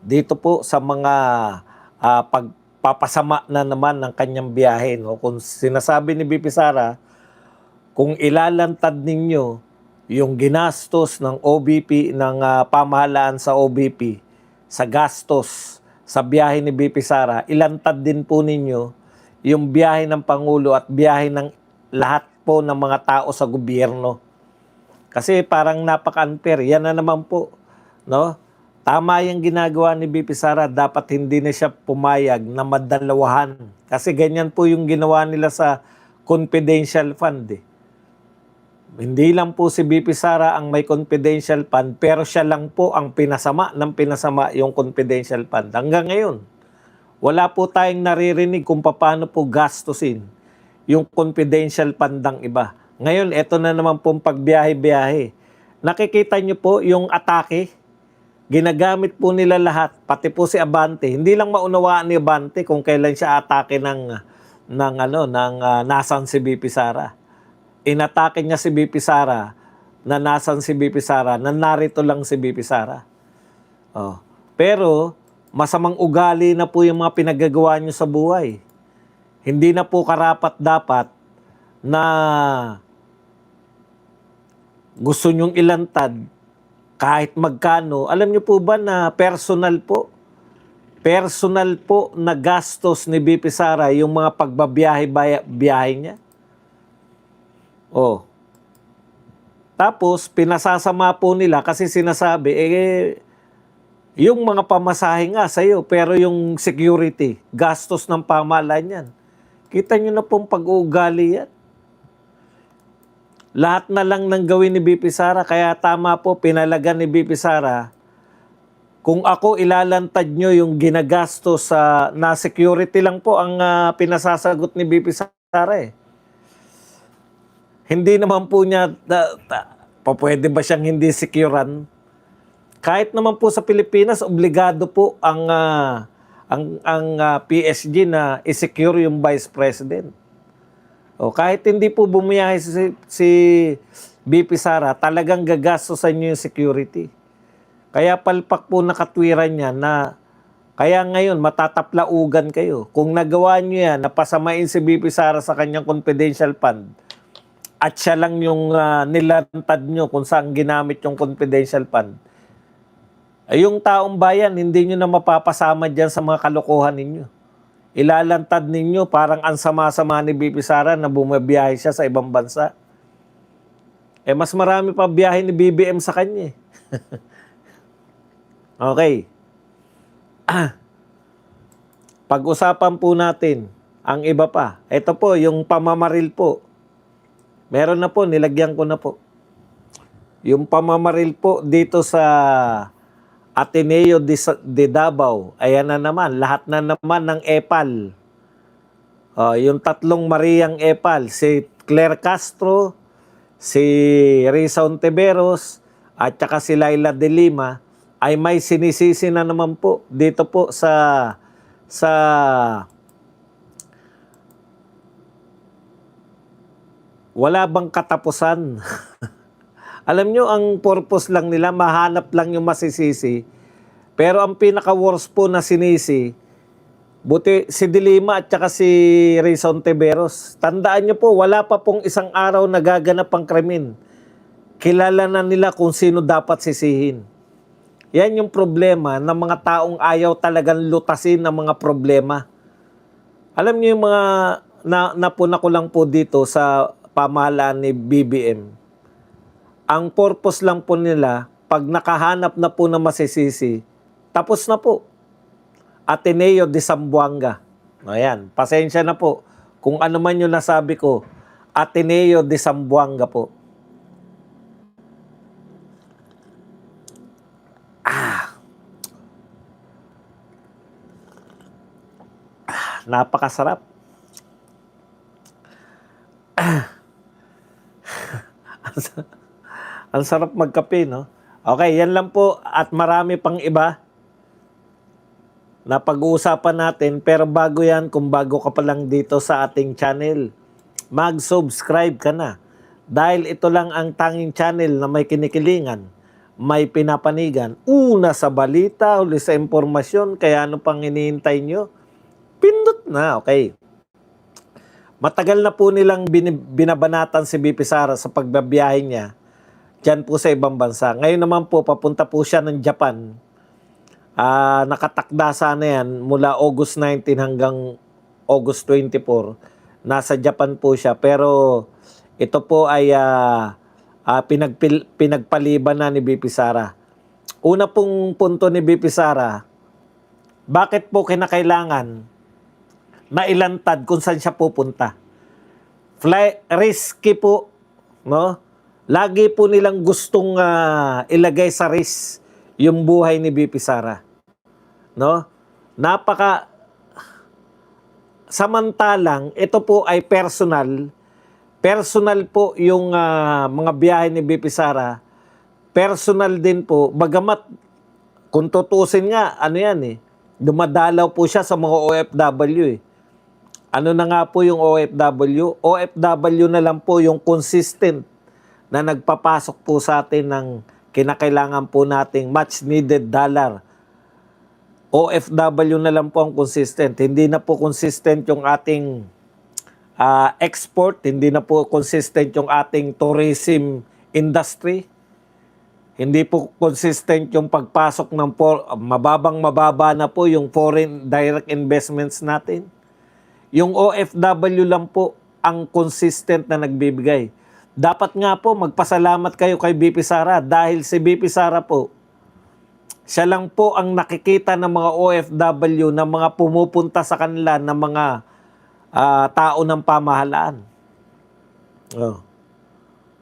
dito po sa mga pagpapasama na naman ng kanyang biyahe. No? Kung sinasabi ni BP Sara, kung ilalantad ninyo yung ginastos ng OBP, ng pamahalaan sa OBP, sa gastos sa biyahe ni BP Sara, ilantad din po ninyo yung biyahe ng Pangulo at biyahe ng lahat po ng mga tao sa gobyerno. Kasi parang napaka-unfair. Yan na naman po. No? Tama yung ginagawa ni BP Sara. Dapat hindi na siya pumayag na madalawahan. Kasi ganyan po yung ginawa nila sa confidential fund. Hindi lang po si BP Sara ang may confidential fund, pero siya lang po ang pinasama ng pinasama yung confidential fund. Hanggang ngayon, wala po tayong naririnig kung paano po gastusin yung confidential fund ng iba. Ngayon, eto na naman pong pagbiyahe-biyahe. Nakikita nyo po yung atake. Ginagamit po nila lahat, pati po si Abante. Hindi lang maunawaan ni Abante kung kailan siya atake ng nasan si BP Sara. Inatake niya si BP Sara, na nasan si BP Sara, na narito lang si BP Sara. Oh. Pero, masamang ugali na po yung mga pinagagawa niyo sa buhay. Hindi na po karapat-dapat na gusto nyong ilantad kahit magkano. Alam niyo po ba na personal po na gastos ni BP Sara yung mga pagbabiyahe niya? Oh. Tapos, pinasasama po nila kasi sinasabi, yung mga pamasahe nga sa'yo, pero yung security, gastos ng pamahalaan yan. Kita nyo na pong pag-uugali yan. Lahat na lang nang gawin ni BP Sara, kaya tama po, pinalagan ni BP Sara, kung ako ilalantad nyo yung ginagastos na security lang po ang pinasasagot ni BP Sara Hindi naman po niya, pwede ba siyang hindi securean? Kahit naman po sa Pilipinas, obligado po ang PSG na i-secure yung Vice President. O, kahit hindi po bumiyahe si BP Sara, talagang gagastosan niyo yung security. Kaya palpak po nakatwiran niya na kaya ngayon matataplaugan kayo. Kung nagawa niyo yan, napasamain si BP Sara sa kanyang confidential fund, at siya lang yung nilantad nyo kung saan ginamit yung confidential fund, yung taong bayan, hindi nyo na mapapasama dyan sa mga kalokohan ninyo. Ilalantad ninyo parang ang sama-sama ni BP Sara na bumabiyahe siya sa ibang bansa. Mas marami pa biyahe ni BBM sa kanya. Okay. Pag-usapan po natin ang iba pa. Ito po, yung pamamaril po. Meron na po, nilagyan ko na po. Yung pamamaril po dito sa Ateneo de Davao, ayan na naman, lahat na naman ng EPAL. Yung tatlong Mariang EPAL, si Claire Castro, si Risa Ontiveros, at saka si Laila de Lima, ay may sinisisi na naman po dito po sa wala bang katapusan. Alam nyo, ang purpose lang nila, mahanap lang yung masisisi. Pero ang pinaka-worst po na sinisi, buti si Dilima at saka si Risa Ontiveros. Tandaan nyo po, wala pa pong isang araw nagaganap ang krimen. Kilala na nila kung sino dapat sisihin. Yan yung problema ng mga taong ayaw talagang lutasin ng mga problema. Alam nyo yung mga napuna ko lang po dito sa pamahalaan ni BBM. Ang purpose lang po nila, pag nakahanap na po na masisisi, tapos na po. Ateneo de Zamboanga. Ayan, pasensya na po. Kung ano man yung nasabi ko, Ateneo de Zamboanga po. Napakasarap. Ang sarap magkape, no? Okay, yan lang po at marami pang iba na pag-uusapan natin. Pero bago yan, kung bago ka pa lang dito sa ating channel, mag-subscribe ka na. Dahil ito lang ang tanging channel na may kinikilingan, may pinapanigan. Una sa balita, huli sa impormasyon, kaya ano pang hinihintay nyo? Pindot na, okay. Matagal na po nilang binabanatan si BP Sara sa pagbabiyahe niya dyan po sa ibang bansa. Ngayon naman po, papunta po siya ng Japan. Nakatakda sana yan mula August 19 hanggang August 24. Nasa Japan po siya. Pero ito po ay pinagpaliban na ni BP Sara. Una pong punto ni BP Sara, bakit po kinakailangan na ilantad kung saan siya pupunta? Risky po, no? Lagi po nilang gustong ilagay sa risk yung buhay ni BP Sara. No? Samantalang ito po ay personal po yung mga biyahe ni BP Sara. Personal din po, bagamat kung tutusin nga, ano yan dumadalaw po siya sa mga OFW Ano na nga po yung OFW? OFW na lang po yung consistent na nagpapasok po sa atin ng kinakailangan po nating much needed dollar. OFW na lang po ang consistent. Hindi na po consistent yung ating export, hindi na po consistent yung ating tourism industry. Hindi po consistent yung pagpasok ng mababa na po yung foreign direct investments natin. Yung OFW lang po ang consistent na nagbibigay. Dapat nga po magpasalamat kayo kay BP Sara dahil si BP Sara po, siya lang po ang nakikita ng mga OFW na mga pumupunta sa kanila ng mga tao ng pamahalaan.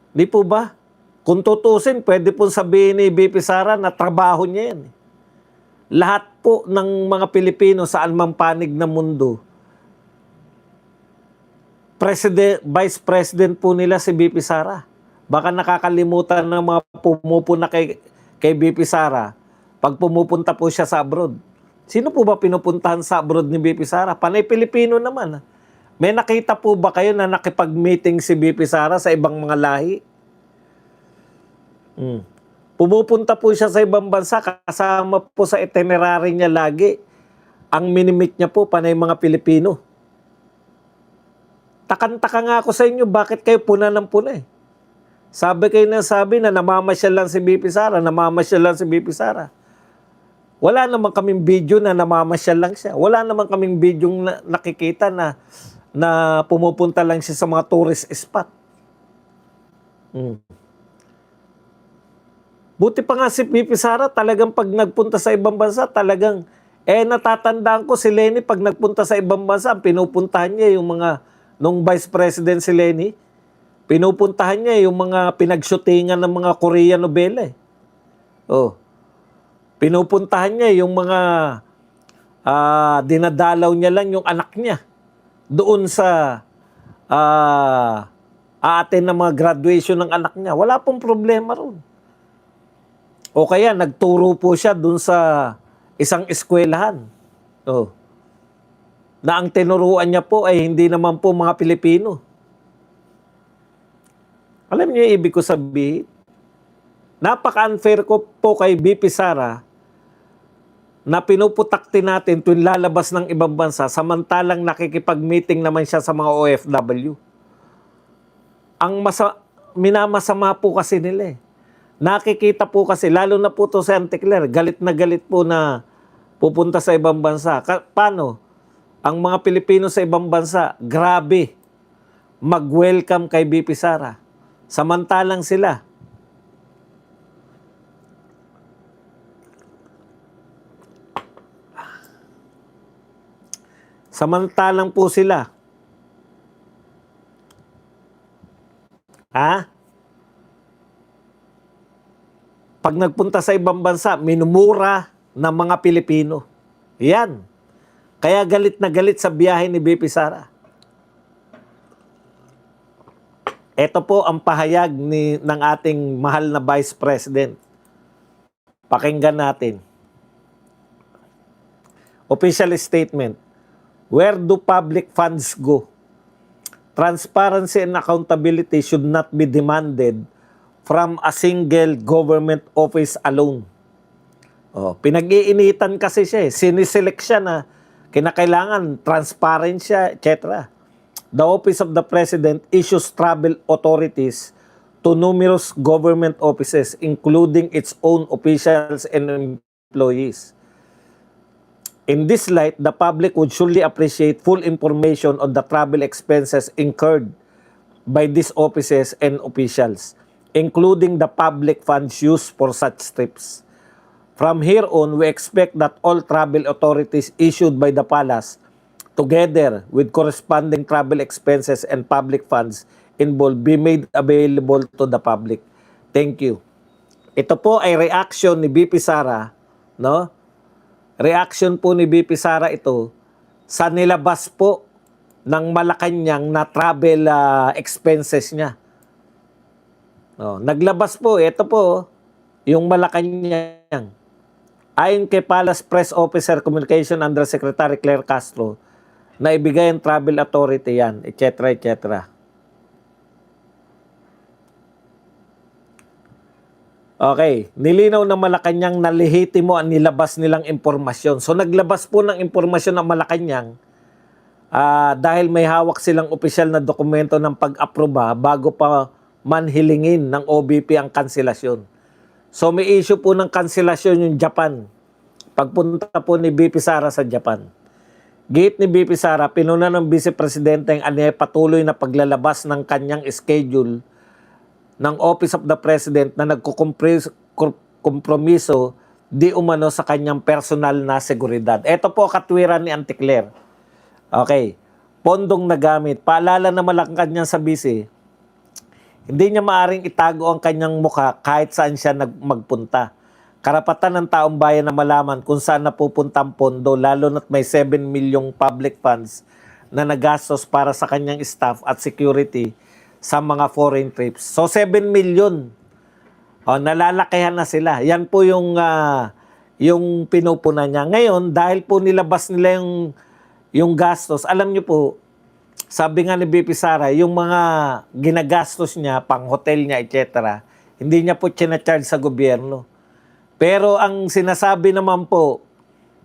Di po ba? Kung tutusin, pwede po sabihin ni BP Sara na trabaho niya yan. Lahat po ng mga Pilipino sa anumang panig ng mundo, Vice President po nila si BP Sara. Baka nakakalimutan ng mga pumupuna kay BP Sara pag pumupunta po siya sa abroad. Sino po ba pinupuntahan sa abroad ni BP Sara? Panay Pilipino naman. May nakita po ba kayo na nakipag-meeting si BP Sara sa ibang mga lahi? Pumupunta po siya sa ibang bansa, kasama po sa itinerary niya lagi. Ang minimit niya po, panay mga Pilipino. Takan-taka nga ako sa inyo, bakit kayo puna ng puna Sabi kayo na sabi na namamasyal lang si BP Sara, namamasyal lang si BP Sara. Wala naman kaming video na namamasyal lang siya. Wala naman kaming video na nakikita na pumupunta lang siya sa mga tourist spot. Buti pa nga si BP Sara, talagang pag nagpunta sa ibang bansa, talagang, natatandaan ko si Lenny, pag nagpunta sa ibang bansa, pinupuntahan niya yung mga, nung Vice President si Lenny, pinupuntahan niya yung mga pinagshootingan ng mga Korean novela. Pinupuntahan niya yung mga dinadalaw niya lang yung anak niya doon sa aatin ng mga graduation ng anak niya. Wala pong problema ron. O kaya nagturo po siya doon sa isang eskwelahan. Na ang tinuruan niya po ay hindi naman po mga Pilipino. Alam niyo yung ibig ko sabihin? Napaka-unfair ko po kay BP Sara na pinuputakti natin tuwing lalabas ng ibang bansa samantalang nakikipag-meeting naman siya sa mga OFW. Ang minamasama po kasi nila Nakikita po kasi, lalo na po to sa Anticler, galit po na pupunta sa ibang bansa. Paano? Ang mga Pilipino sa ibang bansa, grabe, mag-welcome kay BP Sara. Samantalang sila, po sila, pag nagpunta sa ibang bansa, minumura ng mga Pilipino. Yan. Kaya galit na galit sa biyahe ni BP Sara. Ito po ang pahayag ng ating mahal na Vice President. Pakinggan natin. Official statement. Where do public funds go? Transparency and accountability should not be demanded from a single government office alone. Pinag-iinitan kasi siya eh. Siniselect siya na kinakailangan, transparent siya, etc. The Office of the President issues travel authorities to numerous government offices, including its own officials and employees. In this light, the public would surely appreciate full information on the travel expenses incurred by these offices and officials, including the public funds used for such trips. From here on, we expect that all travel authorities issued by the palace, together with corresponding travel expenses and public funds involved, be made available to the public. Thank you. Ito po ay reaction ni BP Sara, no? Reaction po ni BP Sara ito sa nilabas po ng Malacanang na travel expenses niya. Naglabas po, ito po, yung Malacanang. Ayon kay Palace Press Officer Communication Undersecretary Claire Castro, na ibigay ang travel authority yan, etc. etc. Okay, nilinaw ng Malacanang na lehitimo ang nilabas nilang impormasyon. So naglabas po ng impormasyon ng Malacanang dahil may hawak silang opisyal na dokumento ng pag-aproba bago pa manhilingin ng OBP ang kanselasyon. So may issue po ng kanselasyon yung Japan. Pagpunta po ni BP Sara sa Japan. Gate ni BP Sara, pinuna ng Vice Presidente ang patuloy na paglalabas ng kanyang schedule ng Office of the President na nagkukompromiso di umano sa kanyang personal na seguridad. Ito po katwiran ni Auntie Claire. Okay. Pondong nagamit. Paalala na Malacanang sa Vice, hindi niya maaring itago ang kanyang mukha kahit saan siya magpunta. Karapatan ng taong bayan na malaman kung saan napupunta ang pondo, lalo na't may 7 milyong public funds na nagastos para sa kanyang staff at security sa mga foreign trips. So 7 million. Nalalakihan na sila. Yan po yung pinupunan niya. Ngayon, dahil po nilabas nila yung gastos, alam niyo po, sabi nga ni BP Sara, yung mga ginagastos niya, pang hotel niya, etc., hindi niya po charge sa gobyerno. Pero ang sinasabi naman po,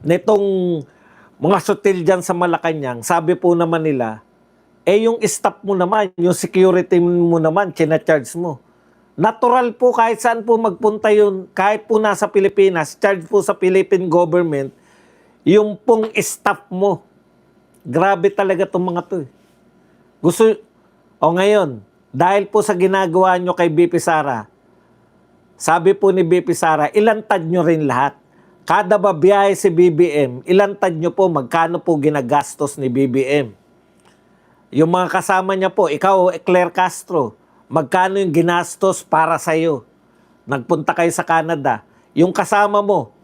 nitong mga sutil dyan sa Malacanang, sabi po naman nila, yung staff mo naman, yung security mo naman, charge mo. Natural po kahit saan po magpunta yun, kahit po nasa Pilipinas, charge po sa Philippine government, yung pong staff mo. Grabe talaga itong mga to. Ngayon, dahil po sa ginagawa nyo kay BP Sara, sabi po ni BP Sara, ilantad nyo rin lahat. Kada babiyahe si BBM, ilantad nyo po magkano po ginagastos ni BBM. Yung mga kasama niya po, ikaw, Claire Castro, magkano yung ginastos para sa'yo? Nagpunta kayo sa Canada. Yung kasama mo,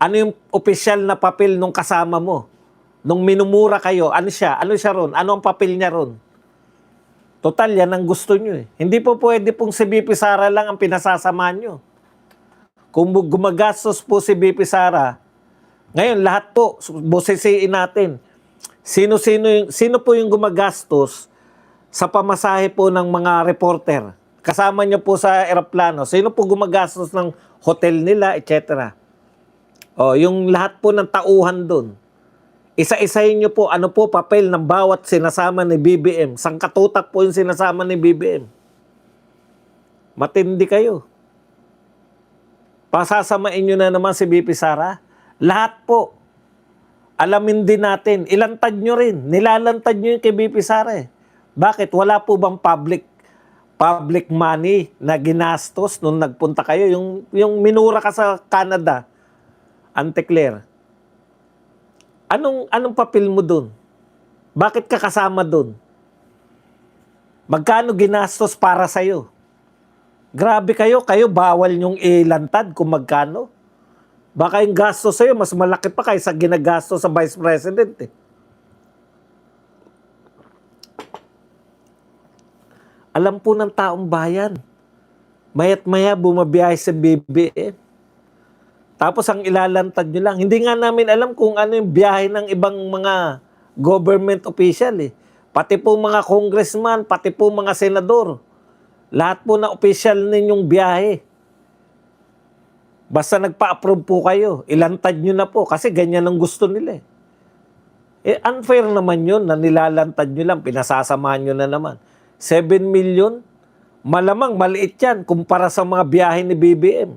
ano yung opisyal na papel nung kasama mo? Nung minumura kayo, ano siya? Ano siya ron? Ano ang papel niya ron? Total, yan ang gusto nyo eh. Hindi po pwede pong si BP Sara lang ang pinasasama nyo. Kung gumagastos po si BP Sara, ngayon lahat po, busisiin natin. Sino po yung gumagastos sa pamasahe po ng mga reporter? Kasama niyo po sa eroplano. Sino po gumagastos ng hotel nila, etc. Yung lahat po ng tauhan doon. Isa-isahin niyo po ano po papel ng bawat sinasama ni BBM. Sangkatutak po yung sinasama ni BBM. Matindi kayo. Pasasamain niyo na naman si BP Sara. Lahat po. Alamin din natin. Ilantad nyo rin. Nilalantad nyo yung kay BP Sara eh. Bakit? Wala po bang public money na ginastos nung nagpunta kayo? Yung minura ka sa Canada, Auntie Claire. Anong papel mo dun? Bakit ka kasama dun? Magkano ginastos para sa'yo? Grabe kayo bawal nyong ilantad kung magkano. Baka yung gasto sa'yo, mas malaki pa kaysa ginagasto sa Vice President eh. Alam po ng taong bayan, maya't maya bumabiyahe sa BBM. Tapos ang ilalantad nyo lang. Hindi nga namin alam kung ano yung biyahe ng ibang mga government official eh. Pati po mga congressman, pati po mga senador. Lahat po na official ninyong biyahe. Basta nagpa-approve po kayo, ilantad nyo na po kasi ganyan ang gusto nila eh. Unfair naman yun na nilalantad nyo lang, pinasasamahan nyo na naman. 7 million, malamang maliit yan kumpara sa mga biyahe ni BBM.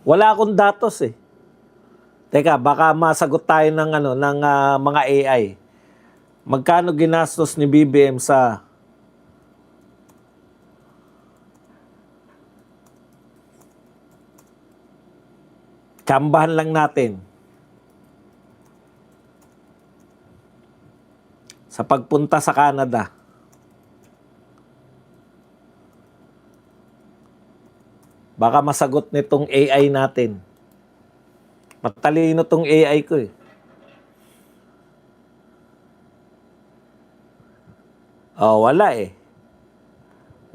Wala akong datos eh. Teka, baka masagot tayo ng, mga AI. Magkano ginastos ni BBM sa kambahan lang natin sa pagpunta sa Canada? Baka masagot nitong AI natin. Matalino tong AI ko eh. Oh, wala eh.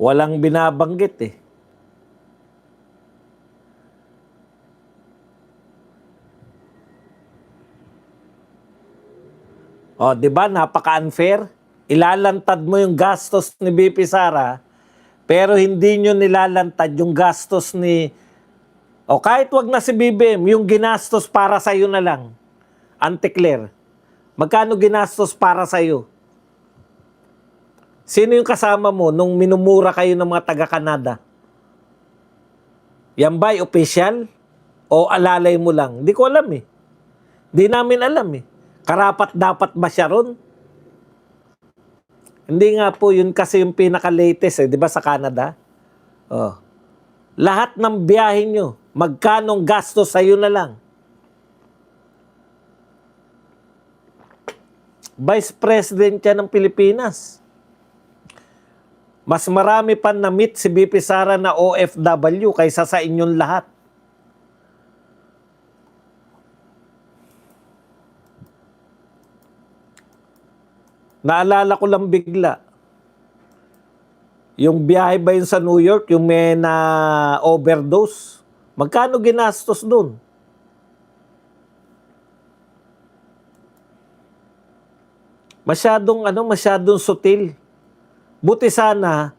Walang binabanggit eh. Oh, 'di ba? Napaka-unfair. Ilalantad mo yung gastos ni BP Sara, pero hindi nyo nilalantad yung gastos ni kahit wag na si BBM, yung ginastos para sa iyo na lang. Auntie Claire, magkano ginastos para sa iyo? Sino yung kasama mo nung minumura kayo ng mga taga-Canada? Yan ba'y official? O alalay mo lang? Hindi ko alam eh. Hindi namin alam eh. Karapat dapat ba siya ron? Hindi nga po, yun kasi yung pinaka-latest eh, di ba sa Canada? Oh. Lahat ng biyahe nyo, magkanong gastos sa'yo na lang. Vice President yan ng Pilipinas. Mas marami pa na-meet si BP Sara na OFW kaysa sa inyong lahat. Naalala ko lang bigla, yung biyahe ba yun sa New York, yung may na overdose? Magkano ginastos dun? Masyadong sutil. Buti sana,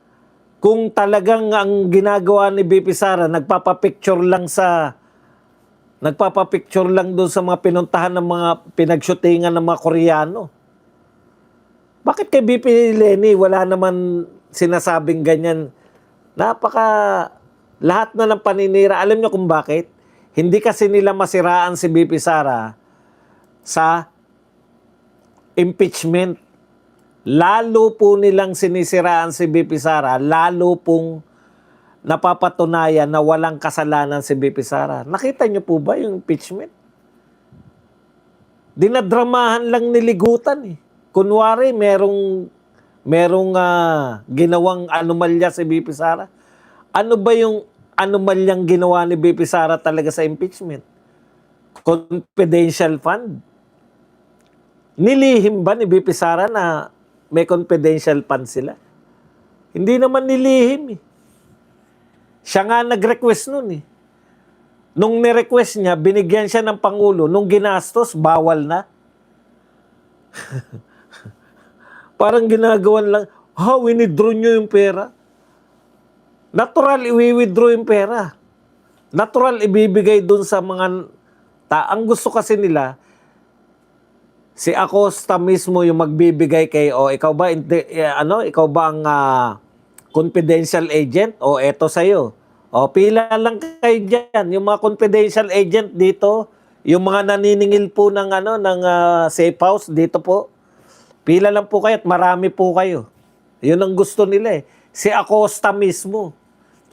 kung talagang ang ginagawa ni BP Sara, nagpapapicture lang doon sa mga pinuntahan ng mga pinagshootingan ng mga Koreano. Bakit kay BP Lenny wala naman sinasabing ganyan? Lahat na ng paninira. Alam niyo kung bakit? Hindi kasi nila masiraan si BP Sara sa impeachment. Lalo po nilang sinisiraan si BP Sara, lalo pong napapatunayan na walang kasalanan si BP Sara. Nakita niyo po ba yung impeachment? Dinadramahan lang niligutan eh. Kunwari, merong ginawang anomalya si BP Sara. Ano ba yung anomalyang ginawa ni BP Sara talaga sa impeachment? Confidential fund. Nilihim ba ni BP Sara na may confidential fund sila? Hindi naman nilihim eh. Siya nga nag-request nun eh. Nung ni-request niya, binigyan siya ng Pangulo. Nung ginastos, bawal na. Parang ginagawan lang, winidraw nyo yung pera. Natural, i-withdraw yung pera. Natural, ibibigay dun sa mga ang gusto kasi nila, si Acosta mismo yung magbibigay kay, ikaw ba, ikaw ba ang confidential agent? Eto sa'yo. Pila lang kayo dyan. Yung mga confidential agent dito, yung mga naniningil po ng safe house, dito po. Pila lang po kayo at marami po kayo. Yun ang gusto nila eh. Si Acosta mismo.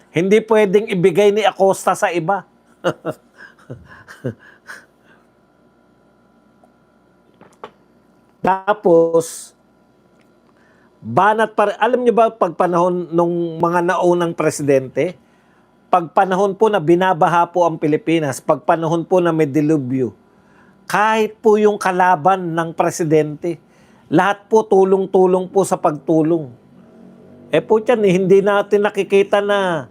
Hindi pwedeng ibigay ni Acosta sa iba. Tapos, alam niyo ba pag panahon nung mga naunang presidente, pag panahon po na binabaha po ang Pilipinas, pag panahon po na may dilubyo, kahit po yung kalaban ng presidente, lahat po tulong-tulong po sa pagtulong. Po yan, hindi natin nakikita na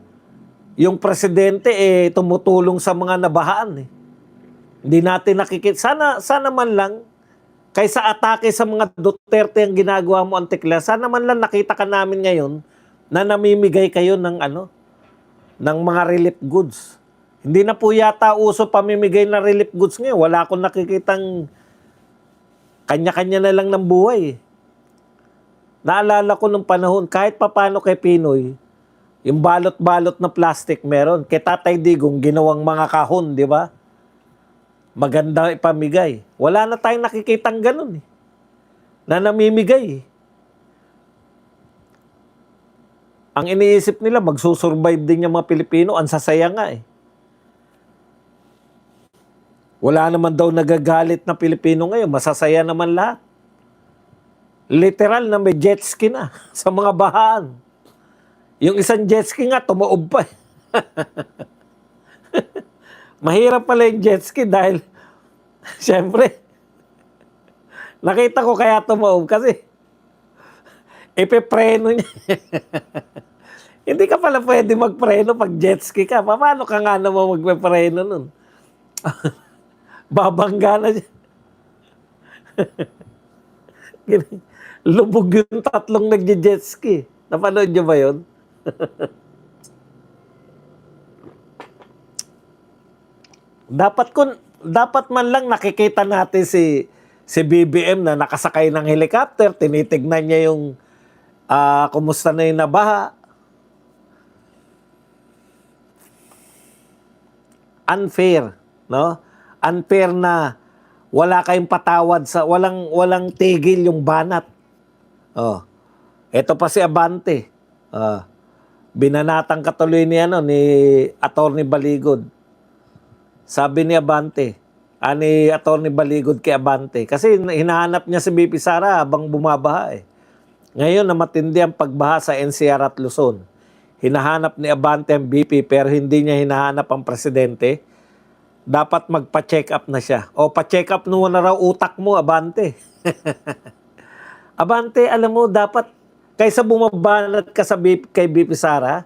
yung presidente tumutulong sa mga nabahaan. Hindi natin nakikita. Sana man lang, kaysa atake sa mga Duterte ang ginagawa mo, Auntie Clara, sana man lang nakita ka namin ngayon na namimigay kayo ng ng mga relief goods. Hindi na po yata uso pamimigay ng relief goods ngayon. Wala akong nakikitang kanya-kanya na lang ng buhay. Naalala ko nung panahon, kahit papano kay Pinoy, yung balot-balot na plastic meron. Kay Tatay Digong, ginawang mga kahon, di ba? Maganda ipamigay. Wala na tayong nakikitang ganun na namimigay. Ang iniisip nila, magsusurvive din yung mga Pilipino. Ang sasaya nga Wala naman daw nagagalit na Pilipino ngayon. Masasaya naman lahat. Literal na may jet ski na sa mga bahaan. Yung isang jet ski nga, tumaob pa. Mahirap pala yung jet ski dahil, syempre, nakita ko kaya tumaob kasi ipepreno niya. Hindi ka pala pwede magpreno pag jet ski ka. Paano ka nga naman magpepreno nun? Babangga na siya. Lubog yung tatlong nagje-jet ski. Napanood niyo ba yun? Dapat man lang nakikita natin si BBM na nakasakay ng helicopter, tinitignan niya yung kumusta na yung nabaha. Unfair, no? Unfair na wala kayong patawad sa walang tigil yung banat. Oh. Ito pa si Abante. Binanatang katuloy ni Attorney Baligod. Sabi ni Abante, ni Attorney Baligod kay Abante, kasi hinahanap niya si BP Sara habang bumabaha Ngayon na matindi ang pagbaha sa NCR at Luzon. Hinahanap ni Abante ang BP pero hindi niya hinahanap ang presidente. Dapat magpa-check up na siya. O pa-check up mo na raw utak mo, Abante. Abante, alam mo, dapat kaysa bumabanat ka kay BP Sara,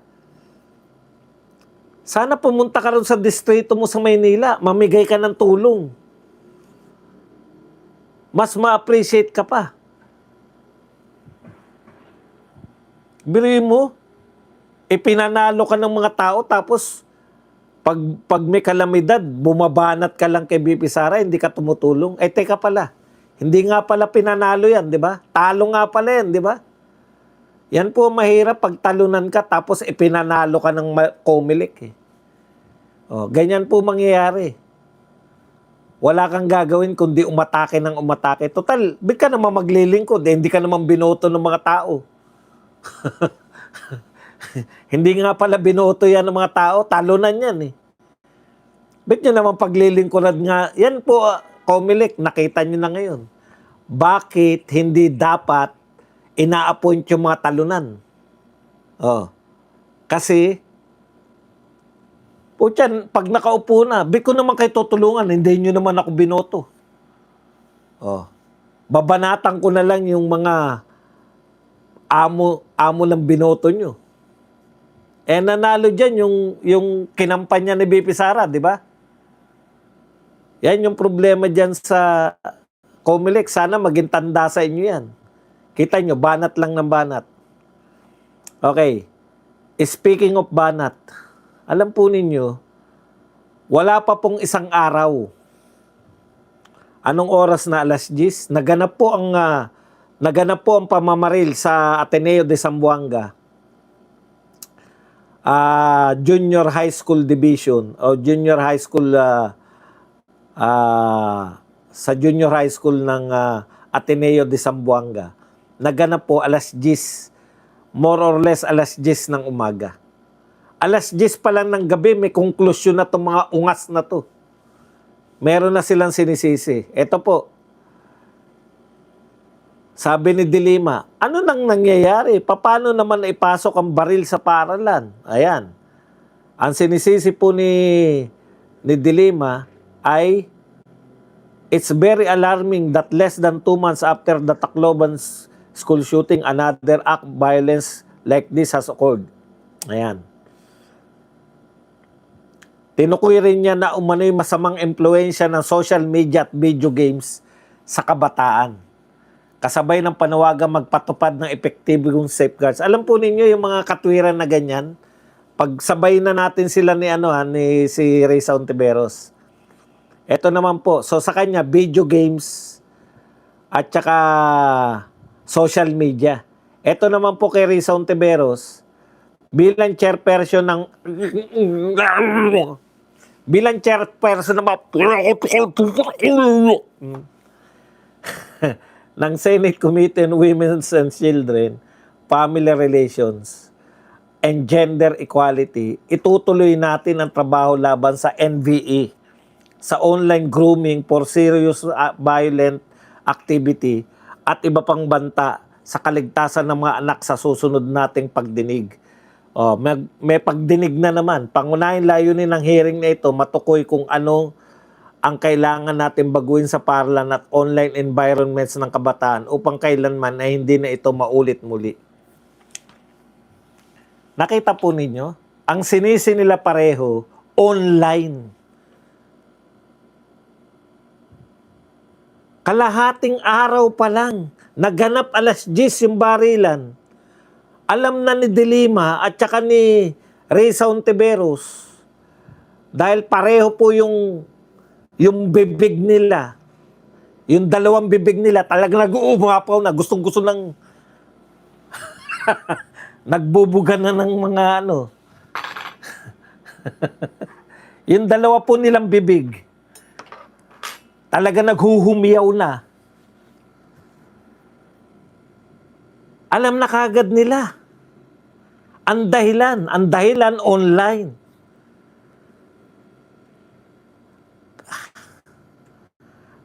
sana pumunta ka rin sa distrito mo sa Maynila, mamigay ka ng tulong. Mas ma-appreciate ka pa. Biruin mo, ipinanalo ka ng mga tao tapos pag may kalamidad, bumabanat ka lang kay BP Sara, hindi ka tumutulong. Teka pala, hindi nga pala pinanalo yan, di ba? Talo nga pala yan, di ba? Yan po mahirap pag talunan ka tapos ipinanalo ka ng Comelec ganyan po mangyayari. Wala kang gagawin kundi umatake ng umatake. Total, di ka naman maglilingkod, hindi ka naman binoto ng mga tao. Hindi nga pala binoto yan ng mga tao, talunan yan Ba't nyo naman paglilingkuran nga, yan po, Comelec, nakita nyo na ngayon. Bakit hindi dapat ina-appoint yung mga talunan? Kasi, putyan, pag nakaupo na, ko naman kayo tutulungan, hindi nyo naman ako binoto. Babanatan ko na lang yung mga amo ng binoto nyo. Nanalo dyan yung kinampanya ni BP Sara, di ba? Yan yung problema dyan sa Comelec. Sana maging tanda sa inyo yan. Kita nyo, banat lang ng banat. Okay. Speaking of banat, alam po ninyo, wala pa pong isang araw. Anong oras na 10:00? Naganap po ang pamamaril sa Ateneo de Zamboanga. Junior High School Division o Junior High School sa Junior High School ng Ateneo de Zamboanga. Naganap po 10:00, more or less 10:00 ng umaga. 10:00 pa lang ng gabi, may konklusyon na itong mga ungas na to. Meron na silang sinisisi. Ito po, sabi ni De Lima, ano nang nangyayari? Paano naman ipasok ang baril sa paaralan? Ayan. Ang sinisisi po ni De Lima ay, it's very alarming that less than 2 months after the Tacloban school shooting, another act of violence like this has occurred. Ayan. Tinukoy rin niya na umano'y masamang impluensya ng social media at video games sa kabataan. kasabay ng panawagan magpatupad ng epektibong safeguards. Alam po ninyo yung mga katwiran na ganyan, pagsabay na natin sila ni si Risa Ontiveros. Ito naman po, so sa kanya, video games at saka social media. Ito naman po kay Risa Ontiveros, bilang chairperson ng ng Senate Committee on Women's and Children, Family Relations, and Gender Equality, itutuloy natin ang trabaho laban sa NVE, sa online grooming for serious violent activity at iba pang banta sa kaligtasan ng mga anak sa susunod nating pagdinig. May pagdinig na naman. Pangunahing layunin ng hearing na ito, matukoy kung ano ang kailangan natin baguhin sa paralan at online environments ng kabataan upang kailanman ay hindi na ito maulit muli. Nakita po ninyo, ang sinisi nila pareho, online. Kalahating araw pa lang, naganap 10:00 yung barilan. Alam na ni Dilima at saka ni Risa Ontiveros, dahil pareho po yung bibig nila, yung dalawang bibig nila, talagang nag-uumapaw na, gustong-gusto ng nagbubuga na ng mga yung dalawa po nilang bibig, talaga naghuhumiyaw na. Alam na kagad nila. Ang dahilan online.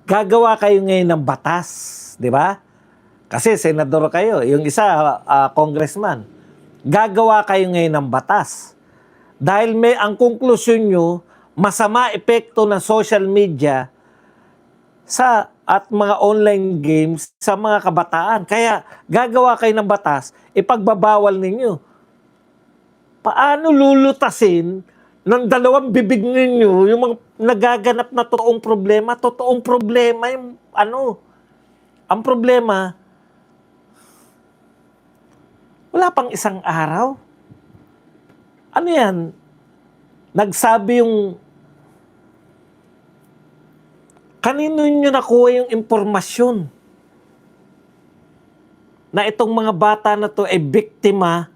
Gagawa kayo ngayon ng batas, di ba? Kasi senador kayo, yung isa congressman. Gagawa kayo ngayon ng batas. Dahil ang konklusyon nyo, masama epekto ng social media at mga online games sa mga kabataan. Kaya gagawa kayo ng batas, ipagbabawal ninyo. Paano lulutasin ng dalawang bibig ninyo yung mga nagaganap na totoong problema? Totoong problema yung ang problema, wala pang isang araw. Ano yan? Nagsabi yung kanino nyo nakuha yung impormasyon na itong mga bata na to ay biktima,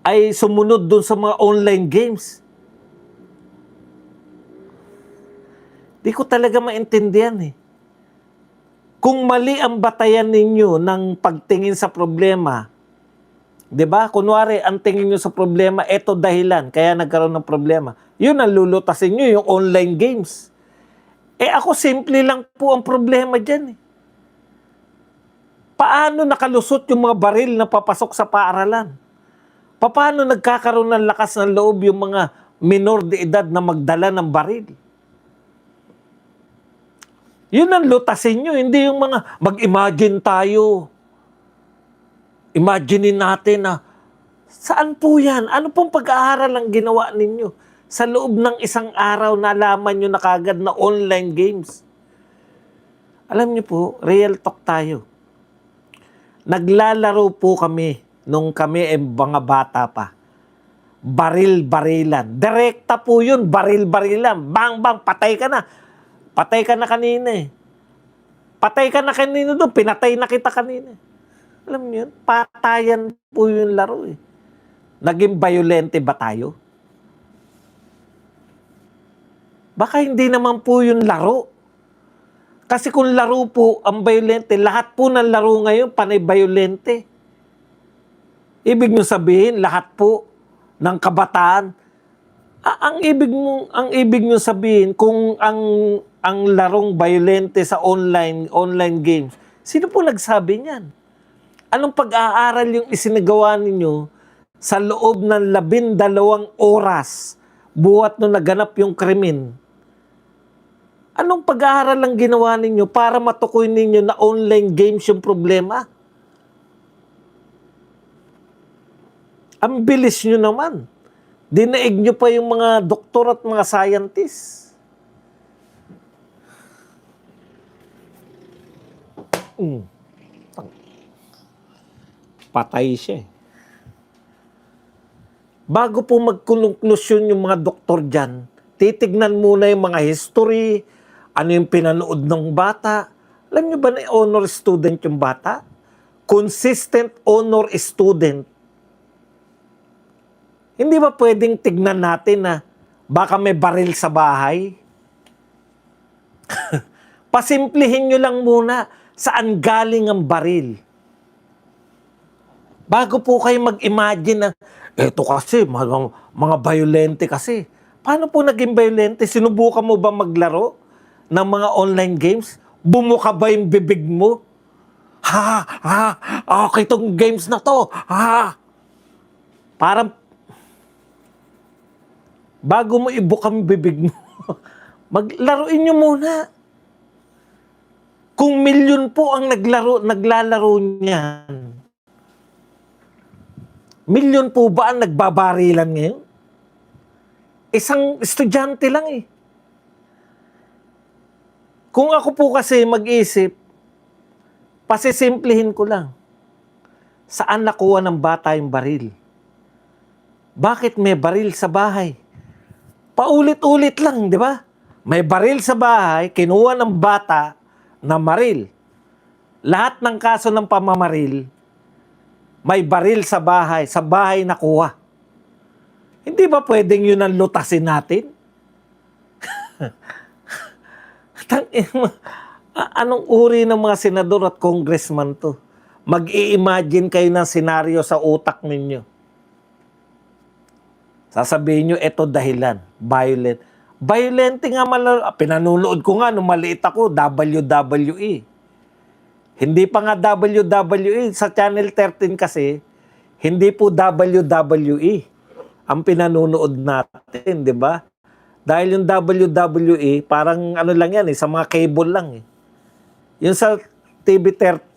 ay sumunod dun sa mga online games? Di ko talaga maintindihan eh. Kung mali ang batayan ninyo ng pagtingin sa problema, di ba? Kunwari, ang tingin nyo sa problema, eto dahilan, kaya nagkaroon ng problema. Yun ang lulutasin nyo, yung online games. Ako, simple lang po ang problema dyan eh. Paano nakalusot yung mga baril na papasok sa paaralan? Paano nagkakaroon ng lakas ng loob yung mga minor de edad na magdala ng baril? Yun ang lutasin nyo, hindi yung mga mag-imagine tayo. Imaginein natin na, saan po yan? Ano pong pag-aaral ang ginawa ninyo? Sa loob ng isang araw, nalaman nyo na kagad na online games. Alam nyo po, real talk tayo. Naglalaro po kami nung kami mga bata pa. Baril-barilan. Direkta po yun, baril-barilan. Bang-bang, patay ka na. Patay ka na kanina eh. Patay ka na kanina doon, pinatay na kita kanina. Alam niyo yun, patayan po yung laro eh. Naging violente ba tayo? Baka hindi naman po yung laro. Kasi kung laro po ang violente, lahat po ng laro ngayon panay violente. Ibig nyo sabihin, lahat po ng kabataan, ang ibig nyo sabihin, kung ang larong violente sa online games, sino po nagsabi niyan? Anong pag-aaral yung isinagawa ninyo sa loob ng 12 oras buhat nung naganap yung krimen? Anong pag-aaral ang ginawa ninyo para matukoy ninyo na online games yung problema? Ang bilis nyo naman. Dinaig nyo pa yung mga doktor at mga scientists. Patay siya eh. Bago po magkonklusyon yung mga doktor dyan, titignan muna yung mga history, ano yung pinanood ng bata. Alam nyo ba na honor student yung bata? Consistent honor student. Hindi ba pwedeng tignan natin na baka may baril sa bahay? Pasimplihin nyo lang muna saan galing ang baril. Bago po kayo mag-imagine na, eto kasi, mga violente kasi. Paano po naging violente? Sinubukan mo ba maglaro ng mga online games? Bumuka ba yung bibig mo? Okay itong games na to. Parang, bago mo ibuka yung bibig mo, maglaruin nyo muna. Kung milyon po ang naglalaro niyan, milyon po ba ang nagbabarilan ngayon? Isang estudyante lang eh. Kung ako po kasi mag-isip, pasisimplihin ko lang. Saan nakuha ng bata yung baril? Bakit may baril sa bahay? Paulit-ulit lang, di ba? May baril sa bahay, kinuha ng bata na maril. Lahat ng kaso ng pamamaril, may baril sa bahay nakuha. Hindi ba pwedeng yun ang lutasin natin? Anong uri ng mga senador at congressman to? Mag-i-imagine kayo ng senaryo sa utak ninyo. Sasabihin nyo, eto dahilan, violent. Violente nga pinanunood ko nga nung maliit ako, WWE. Hindi pa nga WWE. Sa Channel 13 kasi, hindi po WWE ang pinanunood natin, di ba? Dahil yung WWE, parang ano lang yan sa mga cable lang Yung sa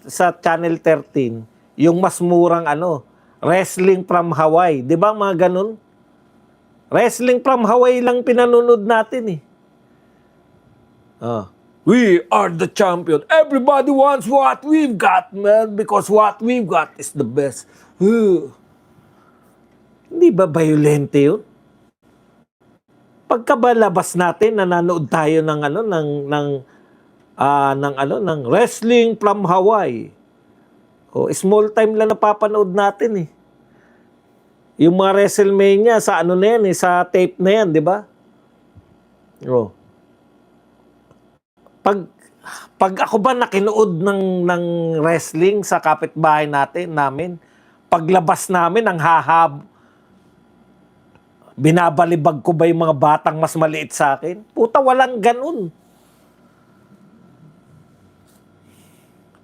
sa Channel 13, yung mas murang Wrestling from Hawaii. Di ba mga ganun? Wrestling from Hawaii lang pinanonood natin We are the champion. Everybody wants what we've got, man, because what we've got is the best. Hindi ba violente yun? Pagkabalabas natin, nanonood tayo ng Wrestling from Hawaii. Small time lang napapanood natin Yung mga WrestleMania sa na yan sa tape na yan, di ba? Pag ako ba nakinood ng wrestling sa kapitbahay namin, paglabas namin ang binabalibag ko ba yung mga batang mas maliit sa akin? Puta, walang ganun.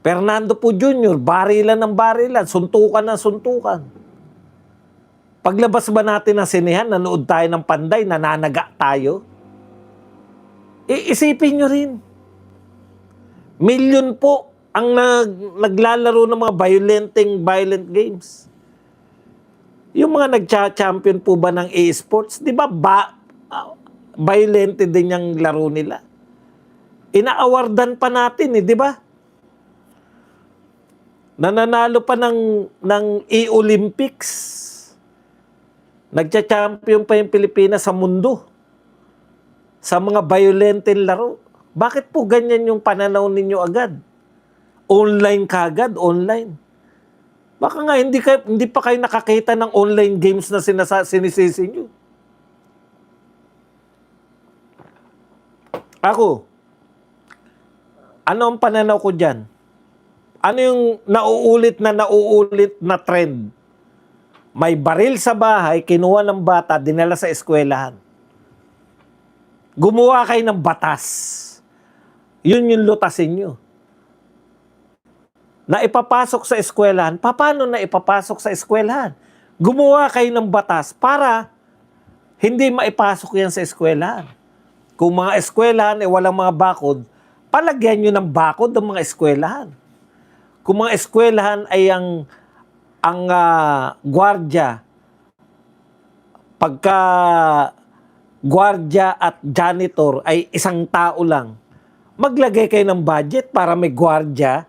Fernando po Jr., barilan ng barilan, suntukan ng suntukan. Paglabas ba natin ng sinehan, nanood tayo ng Panday, nananaga tayo? Isipin nyo rin. Milyon po ang naglalaro ng mga violent games. Yung mga nagcha-champion po ba ng e-sports, di ba violent din yung laro nila? Ina-awardan pa natin di ba? Nananalo pa ng e-Olympics. Nagcha-champion pa yung Pilipinas sa mundo sa mga violenteng laro. Bakit po ganyan yung pananaw ninyo agad? Online kagad, online. Baka nga hindi pa kayo nakakita ng online games na sinisisi nyo. Ako, ano ang pananaw ko dyan? Ano yung nauulit na trend? May baril sa bahay, kinuha ng bata, dinala sa eskwelahan. Gumawa kayo ng batas. Yun yung lutasin nyo. Na ipapasok sa eskwelahan, paano na ipapasok sa eskwelahan? Gumawa kayo ng batas para hindi maipasok yan sa eskwelahan. Kung mga eskwelahan walang mga bakod, palagyan nyo ng bakod ng mga eskwelahan. Kung mga eskwelahan ay ang gwardiya, pagka gwardiya at janitor ay isang tao lang, maglagay kayo ng budget para may gwardiya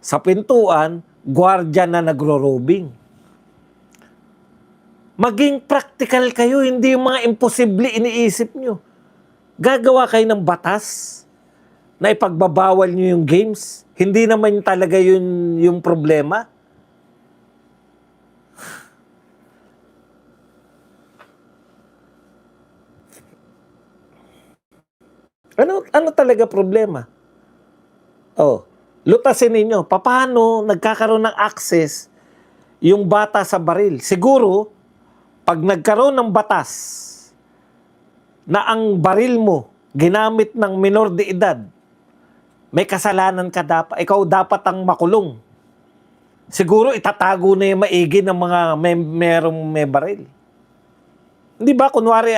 Sa pintuan, gwardiya na nagro-robing. Maging practical kayo, hindi yung mga imposible iniisip nyo. Gagawa kayo ng batas na ipagbabawal nyo yung games. Hindi naman talaga yun yung problema. Ano talaga problema? Oh, lutasin ninyo, paano nagkakaroon ng access yung bata sa baril? Siguro, pag nagkaroon ng batas na ang baril mo ginamit ng minor de edad, may kasalanan ka dapat. Ikaw dapat ang makulong. Siguro itatago na yung maigi ng mga merong may baril. Hindi ba, kunwari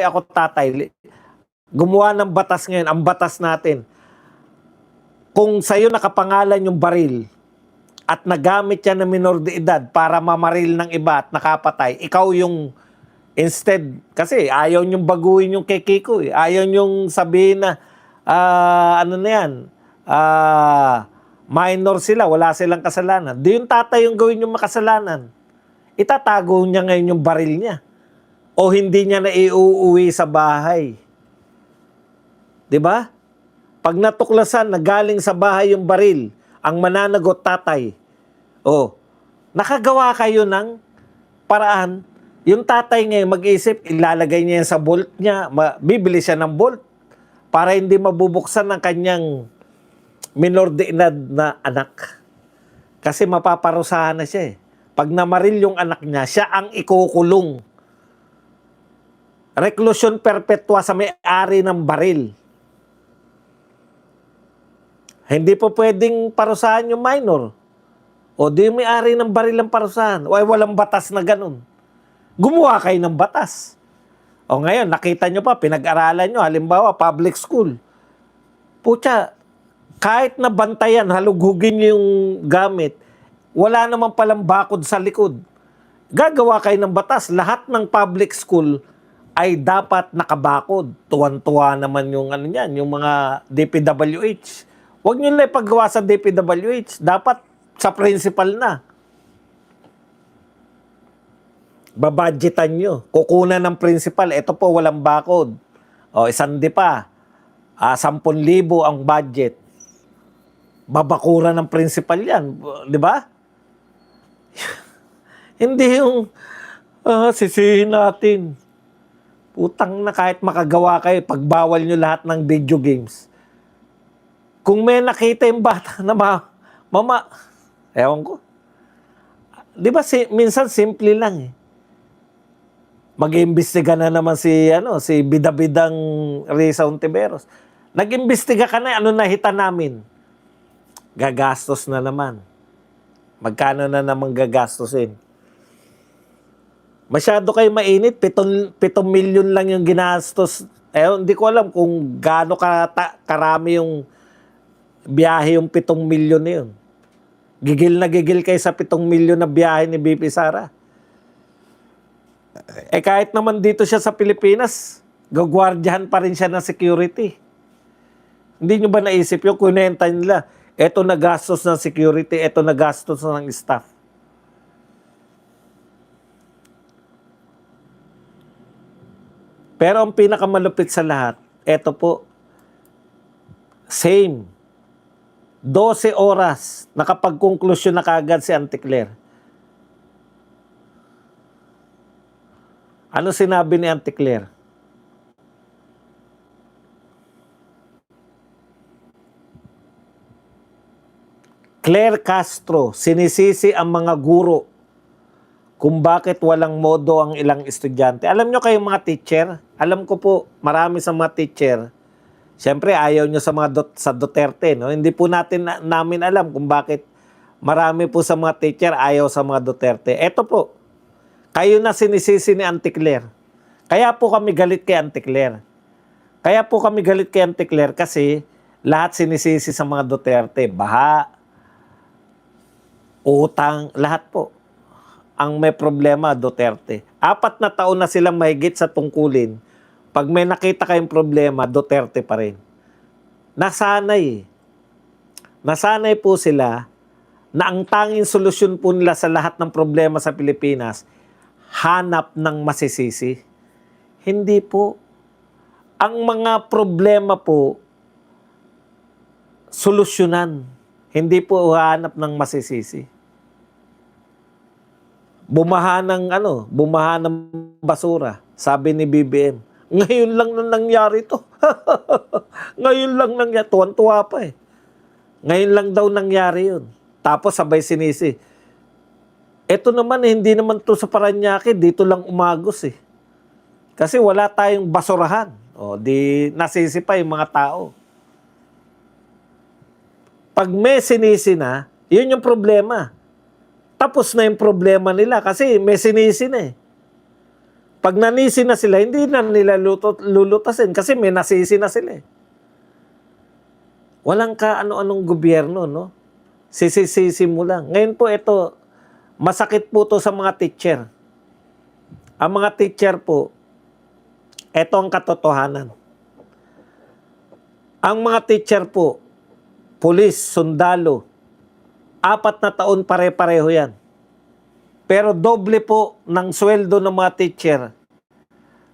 ako tatay, gumawa ng batas ngayon, ang batas natin, kung sa'yo nakapangalan yung baril at nagamit yan ng minor de edad para mamaril ng iba at nakapatay, ikaw yung instead, kasi ayaw nyong baguhin yung kay Kiko. Ayaw nyong sabihin na, ano na yan, minor sila, wala silang kasalanan. Di yung tatay yung gawin yung makasalanan. Itatago niya ngayon yung baril niya. O hindi niya na iuuwi sa bahay. 'Di ba? Pag natuklasan na galing sa bahay yung baril, ang mananagot tatay. Oh, nakagawa kayo ng paraan. Yung tatay ngayon mag-isip, ilalagay niya yan sa bolt niya, bibili siya ng bolt para hindi mabubuksan ng kanyang minor de edad na anak. Kasi mapaparusahan na siya eh. Pag namaril yung anak niya, siya ang ikukulong. Reclusion perpetua sa may-ari ng baril. Hindi po pwedeng parusahan yung minor. O di yung may-ari ng baril ang parusahan. O ay walang batas na ganun. Gumawa kayo ng batas. O ngayon, nakita nyo pa, pinag-aralan nyo, halimbawa, public school. Pucha, kahit na bantayan, halughugin yung gamit, wala naman palang bakod sa likod. Gagawa kayo ng batas. Lahat ng public school ay dapat nakabakod. Tuwan-tuwa naman yung ano yan, yung mga DPWH. Huwag nyo lang ipagawa sa DPWH. Dapat sa principal na. Babadgetan nyo. Kukunan ng principal. Ito po, walang bakod. O, isandi pa. 10,000 ang budget. Babakuran ng principal yan. Di ba? Hindi yung sisihin natin. Utang na kahit makagawa kayo, pagbawal nyo lahat ng video games. Kung may nakita yung bata na mama, ewan ko. Di ba minsan simple lang eh. Mag-iimbestiga na naman si bida-bidang Risa Ontiveros. Nag-imbestiga ka na, ano nahita namin? Gagastos na naman. Magkano na naman gagastosin? Masyado kayo mainit, 7 milyon lang yung ginastos. Hindi ko alam kung gaano karami yung biyahe yung 7 milyon na yun. Gigil na gigil kayo sa 7 milyon na biyahe ni BP Sara. Kahit naman dito siya sa Pilipinas, gagwardyahan pa rin siya ng security. Hindi nyo ba naisip yung kunenta nila? Eto na gastos ng security, eto na gastos ng staff. Pero ang pinakamalupit sa lahat, eto po, same. 12 oras, nakapagkonklusyon na kagad si Auntie Claire. Ano sinabi ni Auntie Claire? Claire Castro, sinisisi ang mga guro kung bakit walang modo ang ilang estudyante. Alam nyo kayong mga teacher, alam ko po, marami sa mga teacher, siyempre ayaw nyo sa Duterte, no? Hindi po namin alam kung bakit marami po sa mga teacher ayaw sa mga Duterte. Eto po, kayo na sinisisi ni Auntie Claire. Kaya po kami galit kay Auntie Claire. Kaya po kami galit kay Auntie Claire kasi lahat sinisisi sa mga Duterte. Baha, utang, lahat po. Ang may problema, Duterte. 4 na taon na silang mahigit sa tungkulin. Pag may nakita kayong problema, Duterte pa rin. Nasanay. nasanay po sila na ang tanging solusyon po nila sa lahat ng problema sa Pilipinas, hanap ng masisisi. Hindi po. Ang mga problema po, solusyonan. Hindi po hanap ng masisisi. Bumaha ng basura, sabi ni BBM. Ngayon lang na nangyari to. Ngayon lang nangyari. Tuwan-tuwa pa eh. Ngayon lang daw nangyari yun. Tapos sabay sinisi. Ito naman hindi naman to sa Parañaque, dito lang umagos eh. Kasi wala tayong basurahan. O, di nasisi pa yung mga tao. Pag may sinisi na, yun yung problema. Tapos na yung problema nila kasi may sinisi na eh. Pag nanisi na sila, hindi na nila lulutasin kasi may nasisi na sila eh. Walang ka ano-anong gobyerno, no? Sisi-sisi mo lang. Ngayon po ito, masakit po to sa mga teacher. Ang mga teacher po, ito ang katotohanan. Ang mga teacher po, pulis, sundalo, 4 na taon pare-pareho yan. Pero doble po ng sweldo ng mga teacher.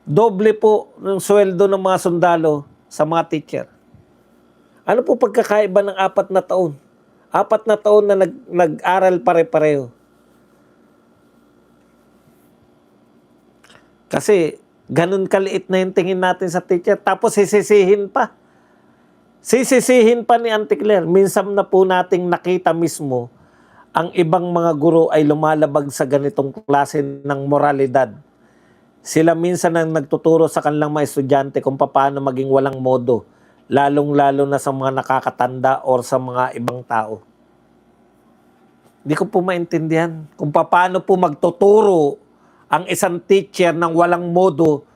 Doble po ng sweldo ng mga sundalo sa mga teacher. Ano po pagkakaiba ng 4 na taon? 4 na taon na nag-aral pare-pareho. Kasi ganun kaliit na yung tingin natin sa teacher. Tapos sisisihin pa. Sisisihin pa ni Auntie Claire. Minsan na po nating nakita mismo ang ibang mga guro ay lumalabag sa ganitong klase ng moralidad. Sila minsan ang nagtuturo sa kanilang mga estudyante kung paano maging walang modo. Lalong-lalo na sa mga nakakatanda or sa mga ibang tao. Hindi ko po maintindihan kung paano po magtuturo ang isang teacher ng walang modo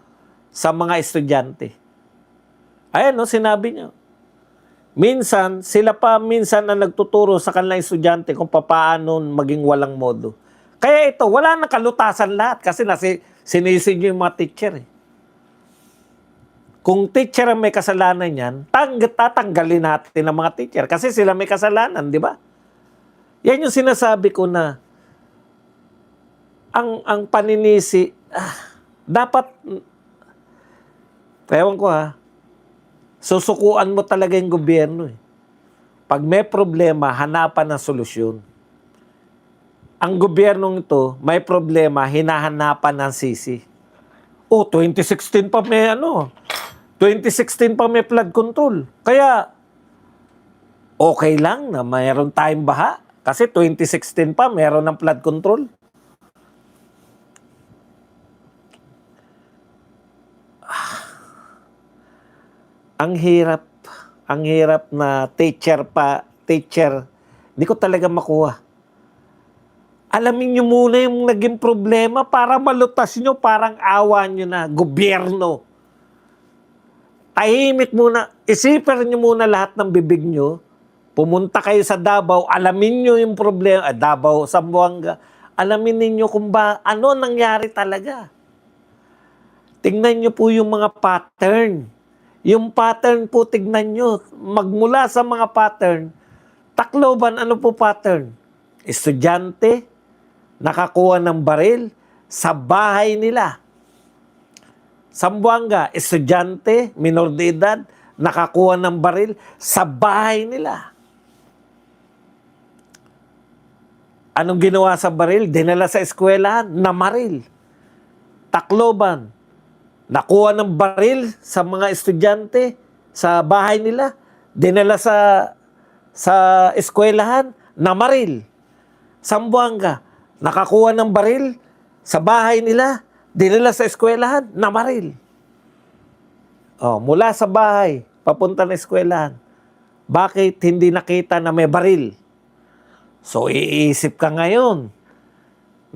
sa mga estudyante. Ayan, no, sinabi niyo. Minsan, sila pa minsan ang nagtuturo sa kanilang estudyante kung paano maging walang modo. Kaya ito, wala nang kalutasan lahat kasi sinisi niyo yung mga teacher eh. Kung teacher ang may kasalanan yan, tatanggalin natin ang mga teacher kasi sila may kasalanan, di ba? Yan yung sinasabi ko na ang paninisi, dapat, ewan ko susukuan mo talaga yung gobyerno eh. Pag may problema, hanapan ng solusyon. Ang gobyernong ito, may problema, hinahanapan ng sisi. 2016 pa may 2016 pa may flood control. Kaya, okay lang na mayroon tayong baha. Kasi 2016 pa, mayroon ng flood control. Ang hirap na teacher, hindi ko talaga makuha. Alamin nyo muna yung naging problema para malutas nyo, parang awa nyo na, gobyerno. Tahimik muna, isipan nyo muna lahat ng bibig nyo, pumunta kayo sa Davao, alamin nyo yung problema, Davao, Zamboanga, alamin ninyo kung ano nangyari talaga. Tingnan nyo po yung mga pattern. Yung pattern po, tignan nyo. Magmula sa mga pattern, Tacloban, ano po pattern? Estudyante, nakakuha ng baril sa bahay nila. Zamboanga, estudyante, minor de edad, nakakuha ng baril sa bahay nila. Anong ginawa sa baril? Dinala sa eskwelahan, namaril. Tacloban, nakuha ng baril sa mga estudyante sa bahay nila, dinala sa eskwelahan, namaril. Zamboanga, nakakuha ng baril sa bahay nila, dinala sa eskwelahan, namaril. Mula sa bahay, papunta na eskwelahan. Bakit hindi nakita na may baril? So, iisip ka ngayon,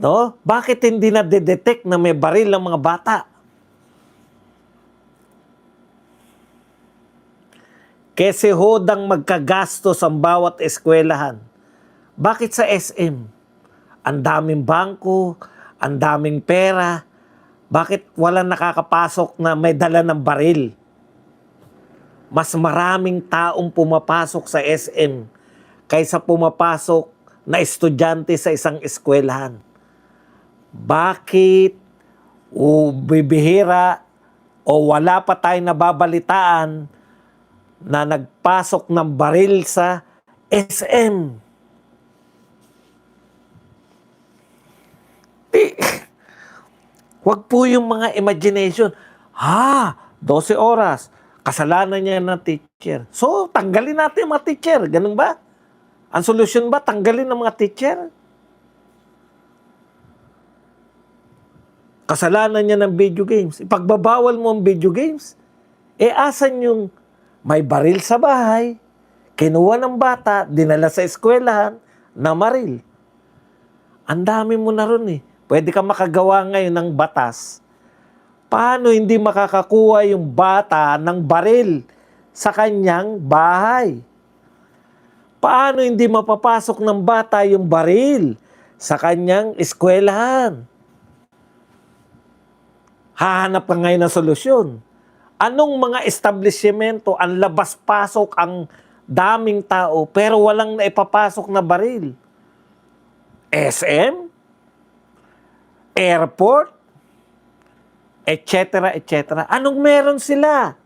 no? Bakit hindi na-detect na may baril ng mga bata? Kasi hodang magkagastos ang bawat eskwelahan. Bakit sa SM? Ang daming bangko, ang daming pera. Bakit walang nakakapasok na may dala ng baril? Mas maraming taong pumapasok sa SM kaysa pumapasok na estudyante sa isang eskwelahan. Bakit o bibihira o wala pa tayong nababalitaan na nagpasok ng baril sa SM? Wag po yung mga imagination. 12 oras. Kasalanan niya ng teacher. So, tanggalin natin yung mga teacher. Ganun ba? Ang solusyon ba, tanggalin ng mga teacher? Kasalanan niya ng video games. Ipagbabawal mo ang video games. Asan yung may baril sa bahay, kinuha ng bata, dinala sa eskwelahan, na maril? Ang dami mo na ron eh. Pwede ka makagawa ngayon ng batas. Paano hindi makakakuha yung bata ng baril sa kanyang bahay? Paano hindi mapapasok ng bata yung baril sa kanyang eskwelahan? Hahanap ka ngayon ng solusyon. Anong mga establishmento ang labas-pasok ang daming tao pero walang naipapasok na baril? SM? Airport? Etc. etc. Anong meron sila?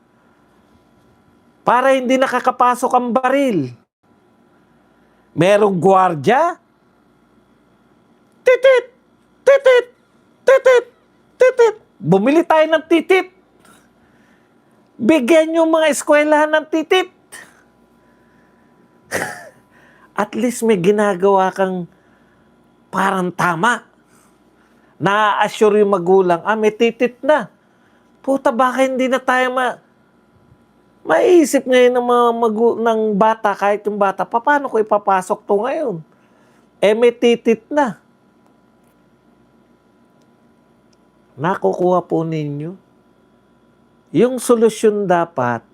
Para hindi nakakapasok ang baril. Merong gwardya? Titit! Titit! Titit! Titit! Bumili tayo ng titit. Bigyan yung mga eskwelahan ng titit. At least may ginagawa kang parang tama. Na-assure yung magulang, may titit na. Puta, baka hindi na tayo maiisip ngayon ng mga ng bata, kahit yung bata, paano ko ipapasok to ngayon? May titit na. Nakukuha po ninyo. Yung solusyon dapat,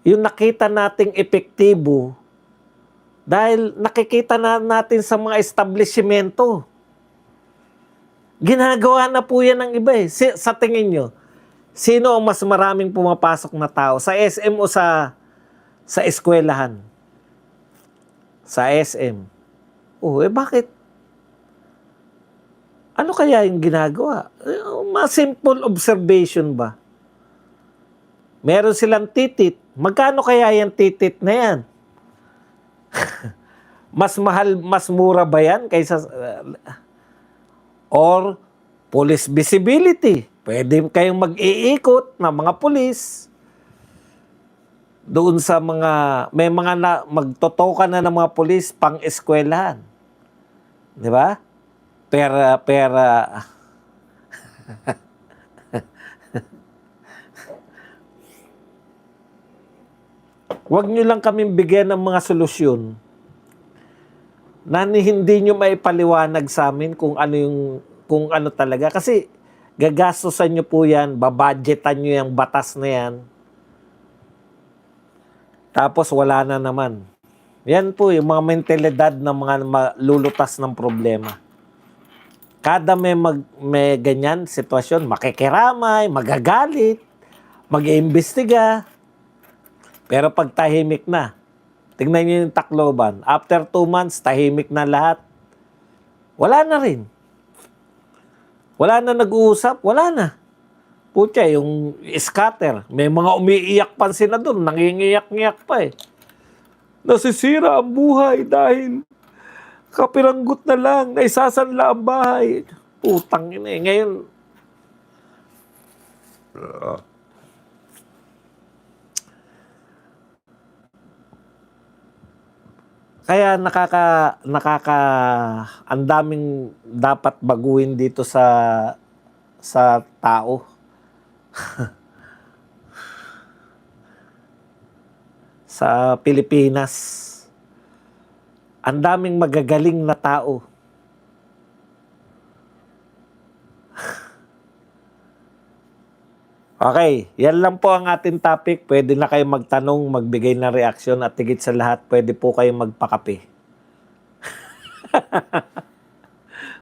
yung nakita nating epektibo, dahil nakikita natin sa mga establishmento. Ginagawa na po yan ng iba eh. Sa tingin nyo, sino ang mas maraming pumapasok na tao? Sa SM o sa eskwelahan? Sa SM. Bakit? Ano kaya yung ginagawa? Simple observation ba? Meron silang titit. Magkano kaya yung titit na yan? Mas mahal, mas mura ba yan kaysa... or police visibility. Pwede kayong mag-iikot na mga pulis doon sa mga, may mga magtotoka na ng mga pulis pang eskwelahan. Di ba? Pera. Huwag nyo lang kaming bigyan ng mga solusyon na hindi nyo maipaliwanag sa amin kung ano talaga. Kasi gagastosan nyo po yan, babudgetan nyo yung batas na yan. Tapos wala na naman. Yan po yung mga mentalidad ng mga lulutas ng problema. Kada may ganyan sitwasyon, makikiramay, magagalit, mag-iimbestiga. Pero pag tahimik na, tingnan niyo yung Tacloban. After 2 months, tahimik na lahat. Wala na rin. Wala na nag-uusap. Wala na. Putya, yung scatter. May mga umiiyak pa sila doon. Nangingiyak-ngiyak pa eh. Nasisira ang buhay dahil kapiranggot na lang. Naisasanla ang bahay. Putang ina eh. Ngayon, kaya ang daming dapat baguhin dito sa tao. Sa Pilipinas. Ang daming magagaling na tao. Okay, yan lang po ang ating topic. Pwede na kayo magtanong, magbigay ng reaksyon at higit sa lahat, pwede po kayong magpakape.